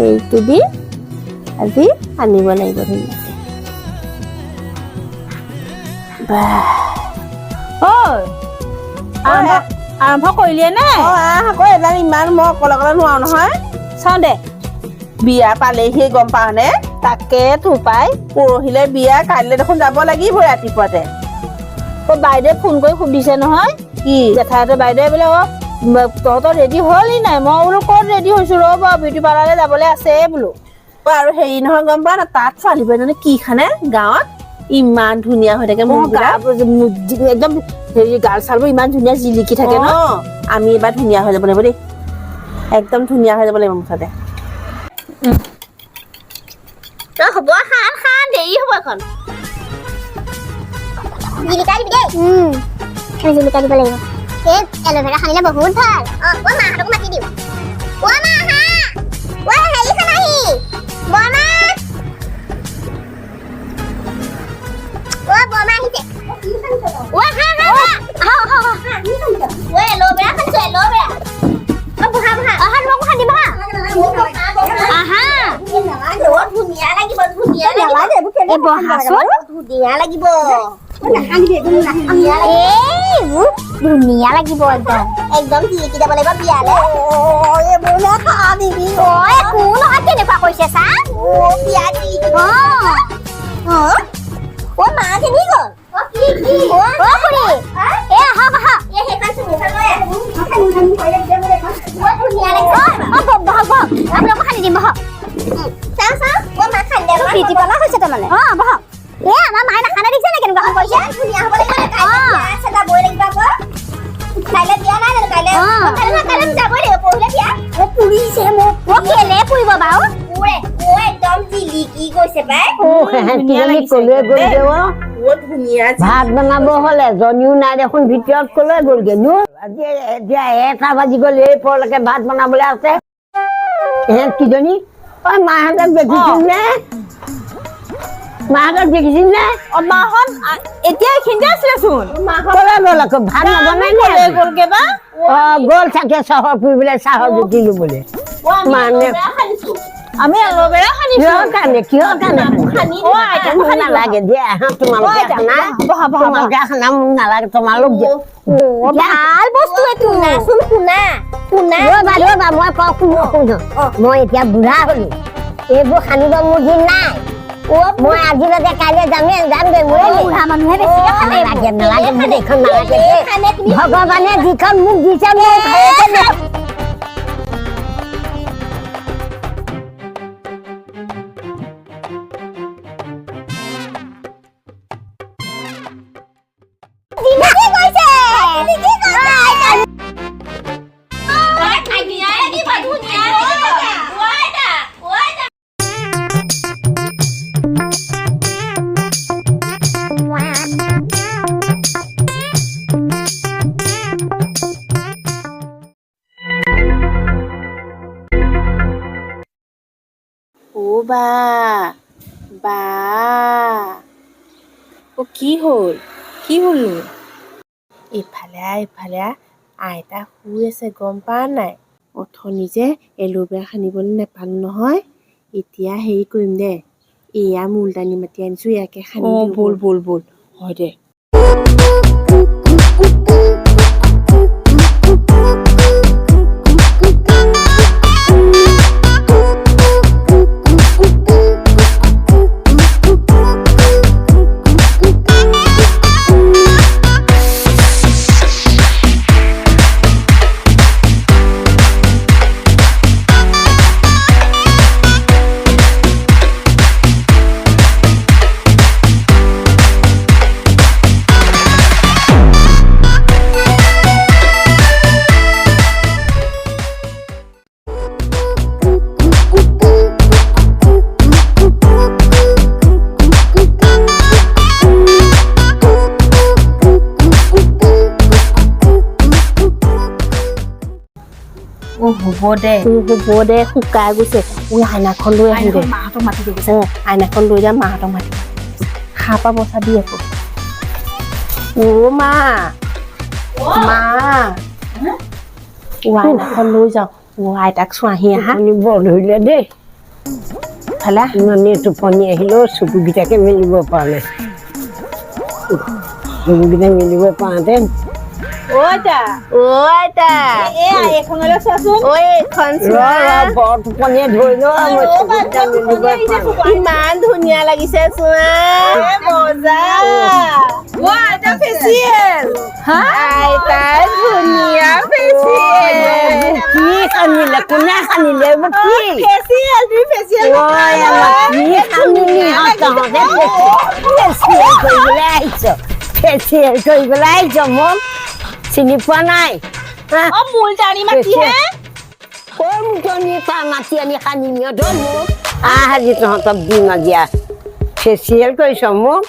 এইটো দি আজি আনিব লাগিব ধুনীয়াকৈ আৰম্ভ কৰিলিয়ে নে আকৌ এডাল ইমান মই অকলে অকলে নোৱাৰো নহয় চাওঁ দে বিয়া পালেহি গম পাও নে তাকে পাই পৰহিলে বিয়া কাইলৈ দেখোন যাব লাগিব ৰাতিপুৱাতে বাইদেৱে ফোন কৰি সুধিছে নহয় কি জেঠাইহঁতে বাইদেৱে বোলে তহঁতৰ ৰেডি হ'লি নাই মই বোলো ক'ত ৰেডি হৈছো ৰ'ব বিউটি পাৰ্লাৰলৈ যাবলৈ আছে বোলো আৰু হেৰি নহয় গম পা না তাত ছোৱালী বোৱাৰীজনী কি খানে গাঁৱত ইমান ধুনীয়া হৈ থাকে একদম হেৰি গাল চালবোৰ ইমান ধুনীয়া জিলিকি থাকে ন আমি এবাৰ ধুনীয়া হৈ যাব লাগিব দেই একদম ধুনীয়া হৈ যাব লাগিব মুঠতে হ'ব খান দেৰি হ'ব এখন জিলিকা দিবি দেই জিলিকা দিব লাগিব এই এল'ভেৰা সানিলে বহুত ভাল মাহঁতকো মাতি দিওঁ মা হা হেৰি খানাহি বৰমা বৰমা আহিছে এল'ভেৰা খানিছো এল'ভেৰা বহা তোমাকো খান্দিম বহা ধুনীয়া লাগিব ধুনীয়া লাগিব ধুনীয়া লাগিব একদম জিলিকি যাব লাগিব বিয়ালে একো নহয় কেনেকুৱা কৈছে চা বিয়া জিলিকি মা কেনি গ'ল খানি দিম বহ প্ৰীতি পলা হৈছে তাৰমানে বহ আমাৰ মায়ে নাখানা দেখিছে নে কেনেকুৱা কৈছে ধুনীয়া হ'ব লাগিব যাবই লাগিব আকৌ কাইলৈ বিয়া নাই জানো কাইলৈ যাবই লাগিব পৰহিলে বিয়া পুৰিছে মোক কেলে পুৰিব বাৰু একদম জিলিকি গৈছে পাই ভাত বনাব হলে জনীও নাই দেখোন ভিতৰত কলৈ গ'লগে আজি এতিয়া 1টা বাজি গ'ল এই পৰলৈকে ভাত বনাবলৈ আছে কিজনী মাহঁতক দেখিছিল নে মাহঁতক দেখিছিল নে মাহঁত এতিয়া এইখিনিতে আছিলে চোন কলৈ গ'ল আকৌ ভাত নবনাই নে গ'লগে বা গ'ল চাগে চহৰ ফুৰিবলৈ চাহৰ জুতি ল'বলৈ মানে আমি এল'ভেৰা সানিছো কিহৰ কাৰণে নালাগে দিয়া তোমালোকে খানা মোক নালাগে তোমালোক ভাল বস্তু এইটো শুনা মই মই এতিয়া বুঢ়া হলো এইবোৰ সানিব মোৰ দিন নাই মই আজিলৈকে কাইলৈ যামগে বুঢ়া মানুহে বেছিকে খানে নালাগে এইখন নালাগে ভগৱানে যিখন মোক দিছে কি হ'ল ইফালে আইতা শুই আছে গম পা নাই অথনি যে এল'ভেৰা সানিবলৈ নেপালো নহয় এতিয়া হেৰি কৰিম দে এয়া মুলতানী মাতি আনিছো ইয়াকে সানি বল হয় দে হ'ব দে শুকাই গৈছে আইনাখন লৈ আহিম দে মাহঁতক মাতি দিব আইনাখন লৈ যাম মাহঁতক মাতি খাৰ পৰা বচা দি আকৌ মা আইনাখন লৈ যাওঁ আইতাক চোৱাহি আহা টোপনি বৰ ধৰিলে দেই ভালা ইমানেই টোপনি আহিলেও চকুকেইটাকে মেলিব পৰা নাই চকুকেইটা মেলিব পাওঁতে ও আইতা আইতা এ এখনলৈ চোৱাচোন ঐ এইখন চোৱা বৰ টোপনিয়ে ধৰিলো মই চকুকেইটা মেলিব পৰা নাই ইমান ধুনীয়া লাগিছে চোৱা মজা ও আইতা ফেচিয়েল আইতাৰ ধুনীয়া ফেচিয়েল কি সানিলে কোনে সানিলে এইবোৰ কি ফেচিয়েল তুমি ফেচিয়েল ঐ আমাৰ কি সানিলি তহঁতে ফেচিয়েল কৰিবলৈ আহিছ ফেচিয়েল কৰিবলৈ আহিছ মোক চিনি পোৱা নাই অ মুলতানি মাটি হে কৈ মুঠনি তাৰ মাটি আনি সানি নিয়ত মোক আজি তহঁতক দিম আজি ফেচিয়েল কৰিছ মোক